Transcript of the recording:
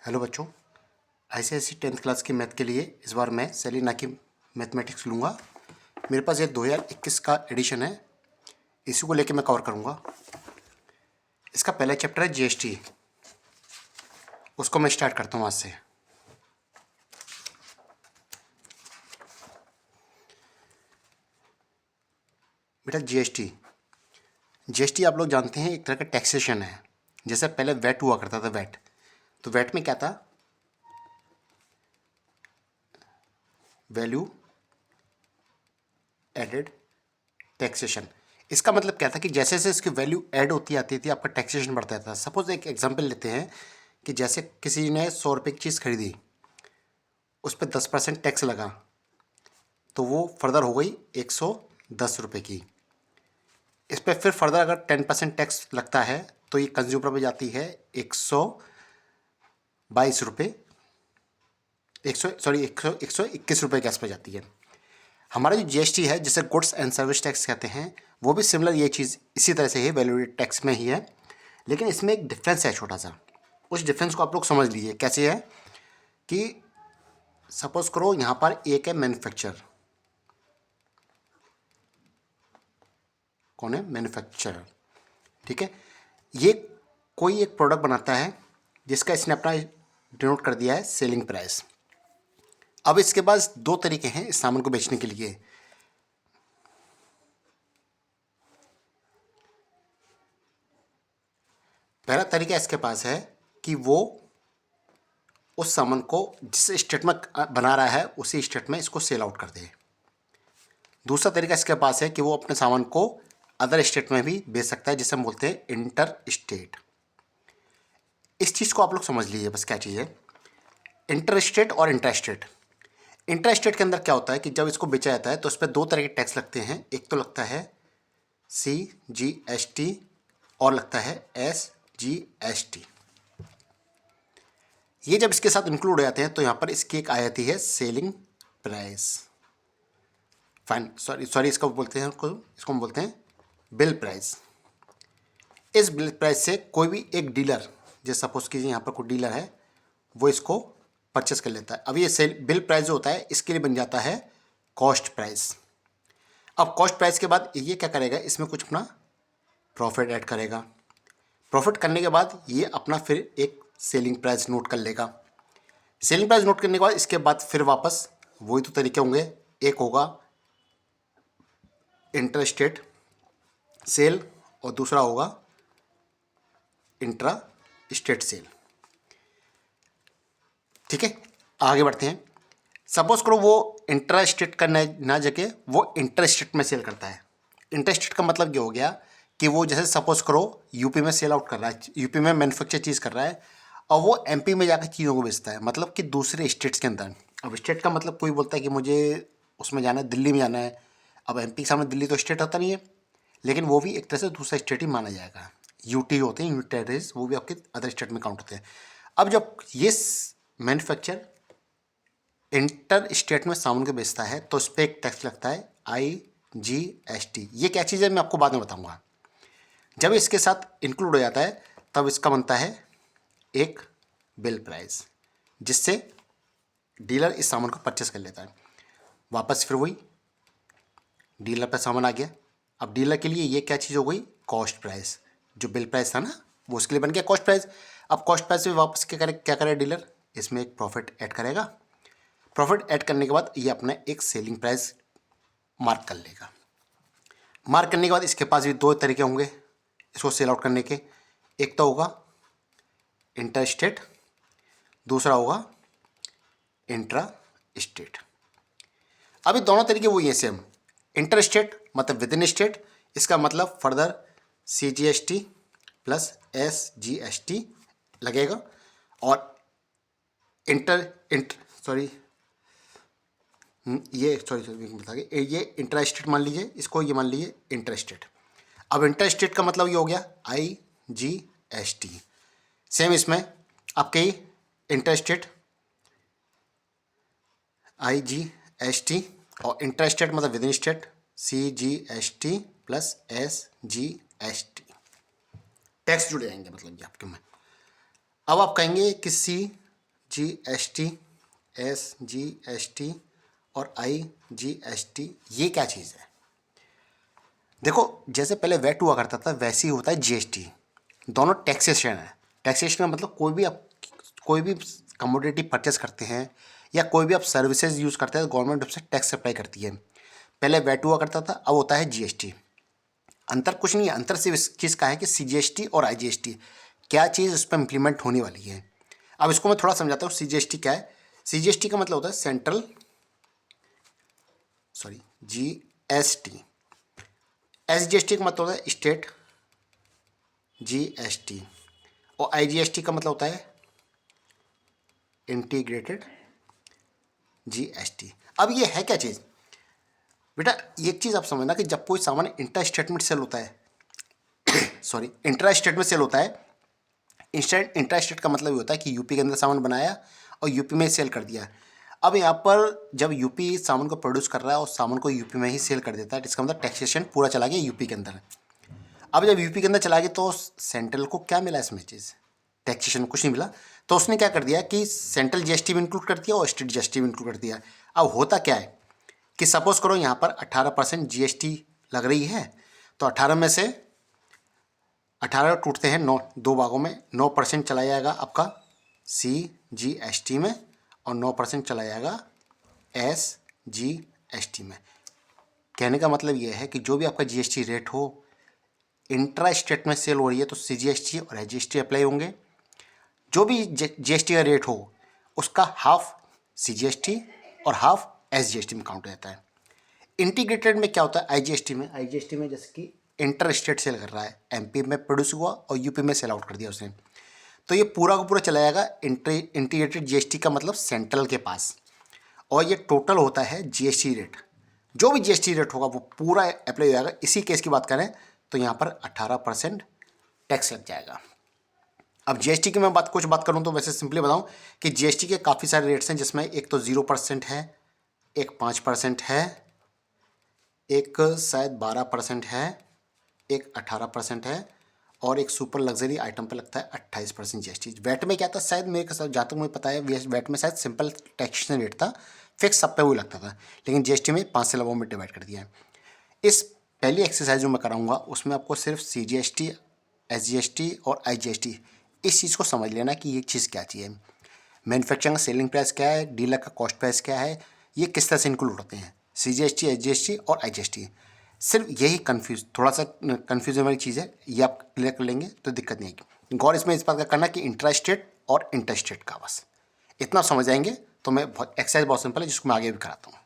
Hello बच्चों, ICSE 10th class की math के लिए इस बार मैं सेलिना की मैथमेटिक्स लूँगा। मेरे पास ये 2021 का एडिशन है, इसी को लेके मैं कवर करूँगा। इसका पहला चैप्टर है GST, उसको मैं स्टार्ट करता हूँ आज से। बेटा GST आप लोग जानते हैं एक तरह का टैक्सेशन है। जैसे पहले वैट हुआ करता था, वैट। तो वैट में क्या था? Value added taxation. इसका मतलब क्या था कि जैसे जैसे इसकी वैल्यू ऐड होती आती थी आपका टैक्सेशन बढ़ता था। सपोज एक एग्जांपल लेते हैं कि जैसे किसी ने 100 रुपये की चीज़ खरीदी, उस पर 10% टैक्स लगा, तो वो फर्दर हो गई 110 रुपये की। इस पर फिर फर्दर अगर 10% टैक्स लगता है तो ये कंज्यूमर पे जाती है 122 रुपये, 121 रुपये के आस पास जाती है। हमारा जो GST है, जिसे गुड्स एंड सर्विस टैक्स कहते हैं, वो भी सिमिलर ये चीज़ इसी तरह से ही वैल्यू एडेड टैक्स में ही है, लेकिन इसमें एक डिफरेंस है छोटा सा। उस डिफरेंस को आप लोग समझ लीजिए। कैसे है कि सपोज करो यहाँ पर एक है मैन्युफैक्चरर। कौन है? मैन्युफैक्चरर। ठीक है, ये कोई एक प्रोडक्ट बनाता है जिसका इसने अपना डिनोट कर दिया है सेलिंग प्राइस। अब इसके पास दो तरीके हैं इस सामान को बेचने के लिए। पहला तरीका इसके पास है कि वो उस सामान को जिस स्टेट में बना रहा है उसी स्टेट में इसको सेल आउट कर दे। दूसरा तरीका इसके पास है कि वो अपने सामान को अदर स्टेट में भी बेच सकता है, जिसे हम बोलते हैं इंटर स्टेट। इस चीज़ को आप लोग समझ लीजिए बस क्या चीज़ है, इंटर स्टेट और इंट्रा स्टेट। इंट्रा स्टेट के अंदर क्या होता है कि जब इसको बेचा जाता है तो उस पर दो तरह के टैक्स लगते हैं। एक तो लगता है CGST और लगता है SGST। ये जब इसके साथ इंक्लूड हो जाते हैं तो यहाँ पर इसकी एक आ जाती है सेलिंग प्राइस। फाइन, सॉरी इसको बोलते हैं, इसको हम बोलते हैं बिल प्राइस। इस बिल प्राइस से कोई भी एक डीलर, जैसे सपोज कीजिए यहाँ पर कोई डीलर है, वो इसको परचेस कर लेता है। अब ये सेल बिल प्राइस जो होता है इसके लिए बन जाता है कॉस्ट प्राइस। अब कॉस्ट प्राइस के बाद ये क्या करेगा, इसमें कुछ अपना प्रॉफिट ऐड करेगा। प्रॉफिट करने के बाद ये अपना फिर एक सेलिंग प्राइस नोट कर लेगा। सेलिंग प्राइस नोट करने के बाद इसके बाद फिर वापस वही तो तरीके होंगे। एक होगा इंटर स्टेट सेल और दूसरा होगा इंट्रा स्टेट सेल। ठीक है, आगे बढ़ते हैं। सपोज करो वो इंट्रा स्टेट का ना जगह वो इंटर स्टेट में सेल करता है। इंटर स्टेट का मतलब ये हो गया कि वो जैसे सपोज करो यूपी में सेल आउट कर रहा है, यूपी में मैन्युफैक्चर चीज़ कर रहा है और वो MP में जाकर चीज़ों को बेचता है, मतलब कि दूसरे स्टेट्स के अंदर। अब स्टेट का मतलब कोई बोलता है कि मुझे उसमें जाना है, दिल्ली में जाना है। अब MP के सामने दिल्ली तो स्टेट होता नहीं है, लेकिन वो भी एक तरह से दूसरा स्टेट ही माना जाएगा। UT होते हैं, यूनिट टेरिटरीज, वो भी आपके अदर स्टेट में काउंट होते हैं। अब जब ये मैन्युफैक्चर इंटर स्टेट में सामान को बेचता है तो उस पर एक टैक्स लगता है IGST। ये क्या चीज़ है मैं आपको बाद में बताऊंगा। जब इसके साथ इंक्लूड हो जाता है तब इसका बनता है एक बिल प्राइस, जिससे डीलर इस सामान को परचेस कर लेता है। वापस फिर वही डीलर पर सामान आ गया। अब डीलर के लिए ये क्या चीज़ हो गई, कॉस्ट प्राइस। जो बिल प्राइस था ना वो उसके लिए बन गया कॉस्ट प्राइस। अब कॉस्ट प्राइस में वापस क्या करे डीलर, इसमें एक प्रॉफिट ऐड करेगा। प्रॉफिट ऐड करने के बाद ये अपना एक सेलिंग प्राइस मार्क कर लेगा। मार्क करने के बाद इसके पास भी दो तरीके होंगे इसको सेल आउट करने के। एक तो होगा इंटर स्टेट, दूसरा होगा इंट्रा स्टेट। अभी दोनों तरीके वही हैं सेम। इंटर स्टेट मतलब विद इन स्टेट, इसका मतलब फर्दर CGST प्लस SGST लगेगा। और ये इंट्रा स्टेट मान लीजिए, इसको ये मान लीजिए इंटर स्टेट। अब इंटर स्टेट का मतलब ये हो गया IGST। सेम इसमें आपके इंटर स्टेट IGST और इंटर स्टेट मतलब with in state CGST plus SGST। Tax जुड़ जाएंगे मतलब ये आपके में। अब आप कहेंगे कि GST, SGST और IGST, ये क्या चीज़ है? देखो, जैसे पहले वैट हुआ करता था वैसे ही होता है GST। दोनों टैक्सेशन है। टैक्सेशन का मतलब कोई भी कमोडिटी परचेस करते हैं या कोई भी आप सर्विसेज यूज़ करते हैं तो गवर्नमेंट उससे टैक्स अप्लाई करती है। पहले वैट हुआ करता था, अब होता है GST। अंतर कुछ नहीं है, अंतर सिर्फ इस चीज़ का है कि CGST और IGST क्या चीज़ उस पर इम्प्लीमेंट होने वाली है। अब इसको मैं थोड़ा समझाता हूँ। CGST क्या है? CGST का मतलब होता है GST। SGST का मतलब होता है स्टेट GST और IGST का मतलब होता है इंटीग्रेटेड GST। अब ये है क्या चीज़ बेटा? एक चीज़ आप समझना कि जब कोई सामान इंटर स्टेटमेंट सेल होता है इंट्रा स्टेट में सेल होता है। इंट्रा स्टेट का मतलब ये होता है कि यूपी के अंदर सामान बनाया और यूपी में सेल कर दिया। अब यहाँ पर जब यूपी सामान को प्रोड्यूस कर रहा है और सामान को यूपी में ही सेल कर देता है, इसका मतलब टैक्सेशन पूरा चला गया यूपी के अंदर। अब जब यूपी के अंदर चला गया तो सेंट्रल को क्या मिला इसमें चीज़? टैक्सेशन कुछ नहीं मिला। तो उसने क्या कर दिया कि सेंट्रल GST भी इंक्लूड कर दिया और स्टेट GST भी इंक्लूड कर दिया। अब होता क्या है कि सपोज करो यहाँ पर 18% GST लग रही है, तो 18 में से 18 टूटते हैं 9 दो भागों में, 9% चला जाएगा आपका CGST में और 9% चला जाएगा SGST में। कहने का मतलब यह है कि जो भी आपका GST रेट हो, इंट्रा स्टेट में सेल हो रही है तो CGST और SGST अप्लाई होंगे। जो भी GST का रेट हो उसका हाफ CGST और हाफ SGST में काउंट हो जाता है। इंटीग्रेटेड में क्या होता है? IGST में जैसे कि इंटर स्टेट सेल कर रहा है, MP में प्रोड्यूस हुआ और यूपी में सेल आउट कर दिया उसने, तो ये पूरा का पूरा चला जाएगा इंटीग्रेटेड GST का मतलब सेंट्रल के पास, और ये टोटल होता है GST रेट। जो भी GST रेट होगा वो पूरा अप्लाई हो जाएगा। इसी केस की बात करें तो यहाँ पर 18% टैक्स लग जाएगा। अब GST की मैं कुछ बात करूँ तो वैसे सिंपली बताऊँ कि GST के काफ़ी सारे रेट्स हैं, जिसमें एक तो 0% है, एक 5% है, एक शायद 12% है, एक 18% है और एक सुपर लग्जरी आइटम पे लगता है 28% GST। वैट में क्या था शायद मेरे के साथ, जहाँ तक मुझे पता है वैट में शायद सिंपल टैक्सेशन रेट था, फिक्स सब पे वही लगता था, लेकिन GST में 5 स्लैबों में डिवाइड कर दिया है। इस पहली एक्सरसाइज जो मैं कराऊंगा उसमें आपको सिर्फ CGST, SGST और IGST इस चीज़ को समझ लेना कि ये चीज़ क्या चीज़ है। मैन्युफैक्चरिंग का सेलिंग प्राइस क्या है, डीलर का कॉस्ट प्राइस क्या है, ये किस तरह से इंक्लूड होते हैं, CGST, SGST और IGST। सिर्फ यही थोड़ा सा कन्फ्यूजन वाली चीज़ है, ये आप क्लियर कर लेंगे तो दिक्कत नहीं आएगी। गौर इसमें इस बात का करना कि इंट्रा स्टेट और इंटर स्टेट का, बस इतना समझ आएंगे तो मैं एक्सरसाइज बहुत सिंपल है जिसको मैं आगे भी कराता हूँ।